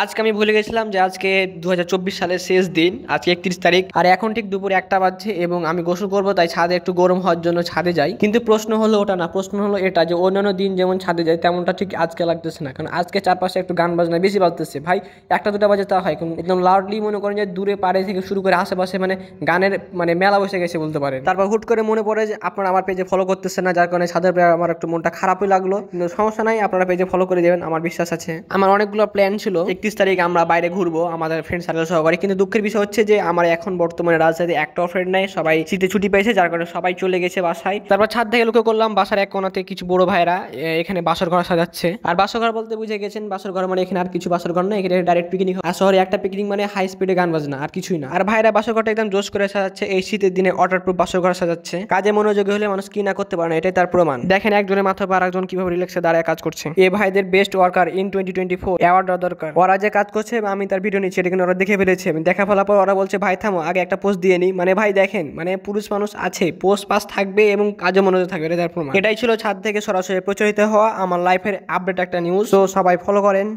আজকে আমি ভুলে গেছিলাম যে আজকে 2024 সালের শেষ দিন, আজকে 31 তারিখ। আর এখন ঠিক দুপুরে 1টা বাজছে এবং আমি গোসল করবো, তাই ছাদে একটু গরম হওয়ার জন্য ছাদে যাই। কিন্তু প্রশ্ন হলো ওটা না, প্রশ্ন হলো এটা যে অন্যান্য দিন যেমন ছাদে যাই তেমনটা ঠিক আজকে লাগতেছে না, কারণ আজকে চারপাশে একটু গান বাজনা বেশি বাজতেছে ভাই। 1টা 2টা বাজে তা হয় কিন্তু একদম লাউডলি, মনে করেন যে দূরে পাড়ে থেকে শুরু করে আশেপাশে মানে গানের মানে মেলা বসে গেছে বলতে পারেন। তারপর হুট করে মনে পড়ে যে আপনারা আমার পেজে ফলো করতেছেন না, যার কারণে ছাদের উপরে আমার একটু মনটা খারাপই লাগলো। কিন্তু সমস্যা নাই, আপনারা পেজে ফলো করে দেবেন, আমার বিশ্বাস আছে। আমার অনেকগুলো প্ল্যান ছিল 31 তারিখ আমরা বাইরে ঘুরবো আমাদের ফ্রেন্ড সার্কেল সহকারে, কিন্তু দুঃখের বিষয় হচ্ছে যে আমার এখন বর্তমানে রাজশাহীতে একটাও ফ্রেন্ড নাই, সবাই শীতে ছুটি পেয়েছে, যার কারণে সবাই চলে গেছে বাসায়। তারপর ছাদ থেকে লক্ষ্য করলাম বাসার এক কোণাতে কিছু বড় ভাইরা এখানে বাসর ঘর সাজাচ্ছে। আর বাসর ঘর বলতে বুঝে গেছেন, বাসর ঘর মানে এখানে আর কিছু বাসর ঘর না, এখানে ডাইরেক্ট পিকনিক। আর শহরে একটা পিকনিক মানে হাই স্পিডে গান বাজনা, আর কিছুই না। আর ভাইরা বাসর ঘরটা একদম জোশ করে সাজাচ্ছে, এই শীতের দিনে ওয়াটারপ্রুফ বাসর ঘর সাজাচ্ছে। কাজে মনোযোগী হলে মানুষ কি না করতে পারে না, এটাই তার প্রমাণ। দেখেন একজনের মাথার পর আরেকজন কিভাবে রিল্যাক্সে দাঁড়ায় কাজ করছে। এই ভাইদের বেস্ট ওয়ার্কার ইন 2024 অ্যাওয়ার্ড দেওয়া দরকার। ওরা যে কাজ করছে আমি তার ভিডিও নিচ্ছি, এটা কিন্তু ওরা দেখে ফেলেছে। আমি দেখা ফেলার পর ওরা বলছে ভাই থামো, আগে একটা পোস্ট দিয়ে নিই। মানে ভাই দেখেন, মানে পুরুষ মানুষ আছে, পোস্ট পাস থাকবে এবং কাজে মনোযোগ থাকবে, এটা তার প্রমাণ। এটাই ছিল ছাদ থেকে সরাসরি প্রচারিত হওয়া আমার লাইফের আপডেট একটা নিউজ। তো সবাই ফলো করেন।